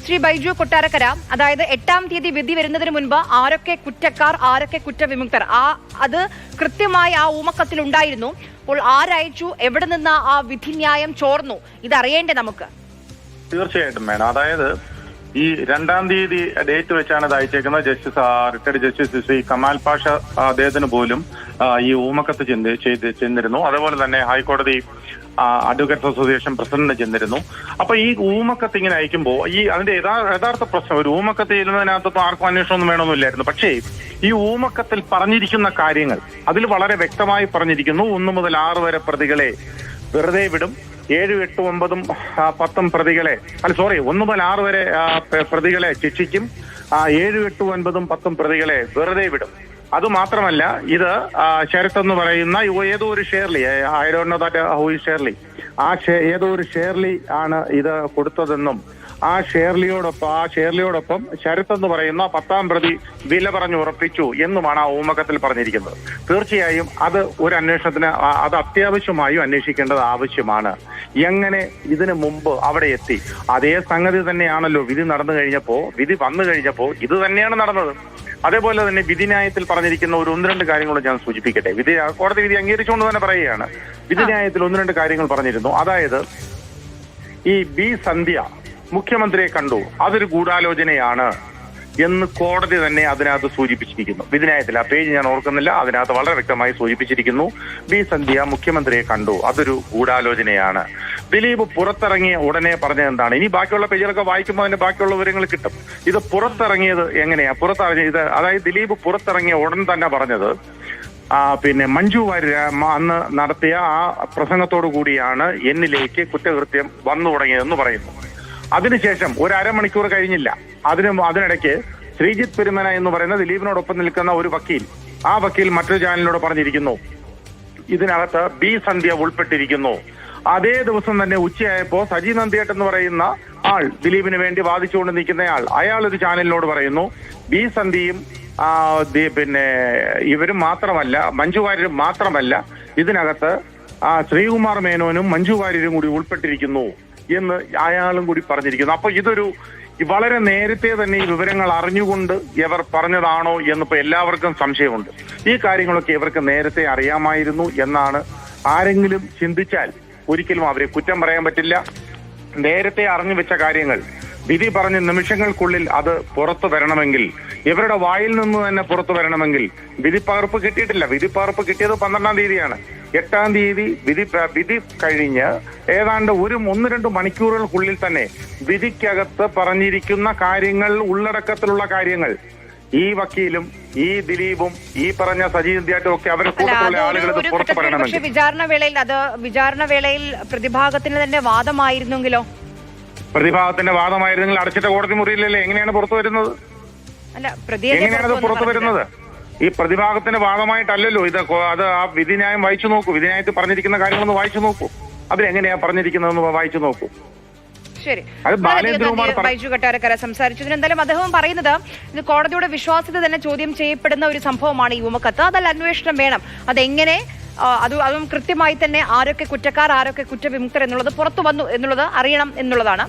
ശ്രീ ബൈജു കൊട്ടാരക്കര, അതായത് 8-ാം തീയതി വിധി വരുന്നതിന് മുൻപ് ആരൊക്കെ കുറ്റക്കാർ ആരൊക്കെ കുറ്റവിമുക്തർ അത് കൃത്യമായി ആ ഊമക്കത്തിൽ ഉണ്ടായിരുന്നു. അപ്പോൾ ആരയച്ചു, എവിടെ നിന്ന് ആ വിധിന്യായം ചോർന്നു, ഇതറിയേണ്ടേ നമുക്ക്? തീർച്ചയായിട്ടും വേണം. അതായത് ഈ 2-ാം തീയതി ഡേറ്റ് വെച്ചാണ് ഇത് അയച്ചേക്കുന്നത്. റിട്ടയർഡ് ജസ്റ്റിസ് ശ്രീ കമാൽ പാഷ അദ്ദേഹത്തിന് പോലും ഈ ഊമക്കത്ത് ചെന്നിരുന്നു. അതുപോലെ തന്നെ ഹൈക്കോടതി അഡ്വക്കേറ്റ്സ് അസോസിയേഷൻ പ്രസിഡന്റ് ചെന്നിരുന്നു. അപ്പൊ ഈ ഊമക്കത്ത് ഇങ്ങനെ അയക്കുമ്പോൾ അതിന്റെ യഥാർത്ഥ പ്രശ്നം, ഒരു ഊമക്കത്ത് ചെയ്യുന്നതിനകത്തൊന്നും ആർക്കും അന്വേഷണമൊന്നും വേണമെന്നില്ലായിരുന്നു. പക്ഷേ ഈ ഊമക്കത്തിൽ പറഞ്ഞിരിക്കുന്ന കാര്യങ്ങൾ അതിൽ വളരെ വ്യക്തമായി പറഞ്ഞിരിക്കുന്നു. 1 മുതൽ 6 വരെ പ്രതികളെ വെറുതെ വിടും, 7, 8, 9, 10 പ്രതികളെ 1 മുതൽ 6 വരെ പ്രതികളെ ശിക്ഷിക്കും, 7, 8, 9, 10 പ്രതികളെ വെറുതെ വിടും. അതുമാത്രമല്ല, ഇത് ശരത് എന്ന് പറയുന്ന ഏതോ ഒരു Shirley, I don't know that who is Shirley, ഏതോ ഒരു ഷേർലി ആണ് ഇത് കൊടുത്തതെന്നും ആ ഷേർലിയോടൊപ്പം ശരത് എന്ന് പറയുന്ന 10-ാം പ്രതി വില പറഞ്ഞു ഉറപ്പിച്ചു എന്നുമാണ് ആ ഊമക്കത്തിൽ പറഞ്ഞിരിക്കുന്നത്. തീർച്ചയായും അത് ഒരു അന്വേഷണത്തിന് അത് അത്യാവശ്യമായും അന്വേഷിക്കേണ്ടത് ആവശ്യമാണ്. എങ്ങനെ ഇതിനു മുമ്പ് അവിടെ എത്തി? അതേ സംഗതി തന്നെയാണല്ലോ വിധി വന്നു കഴിഞ്ഞപ്പോ ഇത് തന്നെയാണ് നടന്നത്. അതേപോലെ തന്നെ വിധിന്യായത്തിൽ പറഞ്ഞിരിക്കുന്ന ഒരു 1-2 കാര്യങ്ങൾ ഞാൻ സൂചിപ്പിക്കട്ടെ. കോടതി വിധി അംഗീകരിച്ചുകൊണ്ട് തന്നെ പറയുകയാണ്. വിധിന്യായത്തിൽ 1-2 കാര്യങ്ങൾ പറഞ്ഞിരുന്നു. അതായത് ഈ ബി സന്ധ്യ മുഖ്യമന്ത്രിയെ കണ്ടു, അതൊരു ഗൂഢാലോചനയാണ് എന്ന് കോടതി തന്നെ അതിനകത്ത് സൂചിപ്പിച്ചിരിക്കുന്നു. വിധിന്യായത്തിൽ ആ പേജ് ഞാൻ ഓർക്കുന്നില്ല, അതിനകത്ത് വളരെ വ്യക്തമായി സൂചിപ്പിച്ചിരിക്കുന്നു. ബി സന്ധ്യ മുഖ്യമന്ത്രിയെ കണ്ടു, അതൊരു ഗൂഢാലോചനയാണ്. ദിലീപ് പുറത്തിറങ്ങിയ ഉടനെ പറഞ്ഞത് എന്താണ്? ഇനി ബാക്കിയുള്ള പേജുകളൊക്കെ വായിക്കുമ്പോൾ അതിന്റെ ബാക്കിയുള്ള വിവരങ്ങൾ കിട്ടും. ഇത് പുറത്തിറങ്ങിയത് എങ്ങനെയാ? അതായത് ദിലീപ് പുറത്തിറങ്ങിയ ഉടൻ തന്നെ പറഞ്ഞത് പിന്നെ മഞ്ജു വാര്യർ അന്ന് നടത്തിയ ആ പ്രസംഗത്തോടു കൂടിയാണ് എന്നിലേക്ക് കുറ്റകൃത്യം വന്നു തുടങ്ങിയതെന്ന് പറയുന്നു. അതിനുശേഷം ഒരു അരമണിക്കൂർ കഴിഞ്ഞില്ല, അതിനിടയ്ക്ക് ശ്രീജിത്ത് പെരുമന എന്ന് പറയുന്ന ദിലീപിനോടൊപ്പം നിൽക്കുന്ന ഒരു വക്കീൽ, ആ വക്കീൽ മറ്റൊരു ചാനലിനോട് പറഞ്ഞിരിക്കുന്നു ഇതിനകത്ത് ബി സന്ധ്യ ഉൾപ്പെട്ടിരിക്കുന്നു. അതേ ദിവസം തന്നെ ഉച്ചയായപ്പോ സജി നന്ദിയേട്ട് എന്ന് പറയുന്ന ആൾ, ദിലീപിന് വേണ്ടി വാദിച്ചുകൊണ്ട് നിൽക്കുന്നയാൾ, അയാൾ ഒരു ചാനലിനോട് പറയുന്നു ബി സന്ധ്യയും പിന്നെ ഇവരും മാത്രമല്ല, മഞ്ജു വാര്യരും മാത്രമല്ല, ഇതിനകത്ത് ശ്രീകുമാർ മേനോനും മഞ്ജു വാര്യരും കൂടി ഉൾപ്പെട്ടിരിക്കുന്നു എന്ന് അയാളും കൂടി പറഞ്ഞിരിക്കുന്നു. അപ്പൊ ഇതൊരു വളരെ നേരത്തെ തന്നെ ഈ വിവരങ്ങൾ അറിഞ്ഞുകൊണ്ട് ഇവർ പറഞ്ഞതാണോ എന്നിപ്പോ എല്ലാവർക്കും സംശയമുണ്ട്. ഈ കാര്യങ്ങളൊക്കെ ഇവർക്ക് നേരത്തെ അറിയാമായിരുന്നു എന്നാണ് ആരെങ്കിലും ചിന്തിച്ചാൽ ഒരിക്കലും അവരെ കുറ്റം പറയാൻ പറ്റില്ല. നേരത്തെ അറിഞ്ഞു വെച്ച കാര്യങ്ങൾ വിധി പറഞ്ഞ നിമിഷങ്ങൾക്കുള്ളിൽ അത് പുറത്തു വരണമെങ്കിൽ, ഇവരുടെ വായിൽ നിന്ന് തന്നെ പുറത്തു വരണമെങ്കിൽ വിധിപ്പകർപ്പ് കിട്ടിയിട്ടില്ല. വിധിപ്പകർപ്പ് കിട്ടിയത് 12-ാം തീയതിയാണ്. 8-ാം തീയതി വിധി കഴിഞ്ഞ് ഏതാണ്ട് 1-2 മണിക്കൂറുകൾക്കുള്ളിൽ തന്നെ വിധിക്കകത്ത് പറഞ്ഞിരിക്കുന്ന കാര്യങ്ങൾ, ഉള്ളടക്കത്തിലുള്ള കാര്യങ്ങൾ ഈ വക്കീലും ഈ ദിലീപും ഈ പറഞ്ഞ സജി നന്ദിയായിട്ടും ഒക്കെ അവരെ കൂട്ടത്തിലുള്ള ആളുകൾ ഇത് പുറത്തു പറയണമെങ്കിൽ, വിചാരണ വേളയിൽ പ്രതിഭാഗത്തിന് തന്നെ വാദമായിരുന്നെങ്കിലോ? പ്രതിഭാഗത്തിന്റെ വാദമായിരുന്നെങ്കിൽ അടച്ചിട്ട കോടതി മുറിയിലല്ലേ എങ്ങനെയാണ് പുറത്തു വരുന്നത്? എങ്ങനെയാണത് പുറത്തു വരുന്നത്? ഈ പ്രതിഭാഗത്തിന്റെ വാദമായിട്ടല്ലല്ലോ ഇത്. അത് ആ വിധിന്യായം വായിച്ചു നോക്കൂ. വിധിന്യായത്തിൽ പറഞ്ഞിരിക്കുന്ന കാര്യങ്ങളൊന്ന് വായിച്ചു നോക്കൂ. അതിലെങ്ങനെയാ പറഞ്ഞിരിക്കുന്നതെന്ന് വായിച്ചു നോക്കൂ. ശരി, ബൈജു കൊട്ടാരക്കര സംസാരിച്ചതിന് എന്തായാലും അദ്ദേഹം പറയുന്നത് ഇത് കോടതിയുടെ വിശ്വാസ്യത തന്നെ ചോദ്യം ചെയ്യപ്പെടുന്ന ഒരു സംഭവമാണ് ഈ ഊമക്കത്ത്. അതല്ല, അന്വേഷണം വേണം. അതെങ്ങനെ, അതും കൃത്യമായി തന്നെ ആരൊക്കെ കുറ്റക്കാർ ആരൊക്കെ കുറ്റവിമുക്തർ എന്നുള്ളത് പുറത്തു വന്നു എന്നുള്ളത് അറിയണം എന്നുള്ളതാണ്.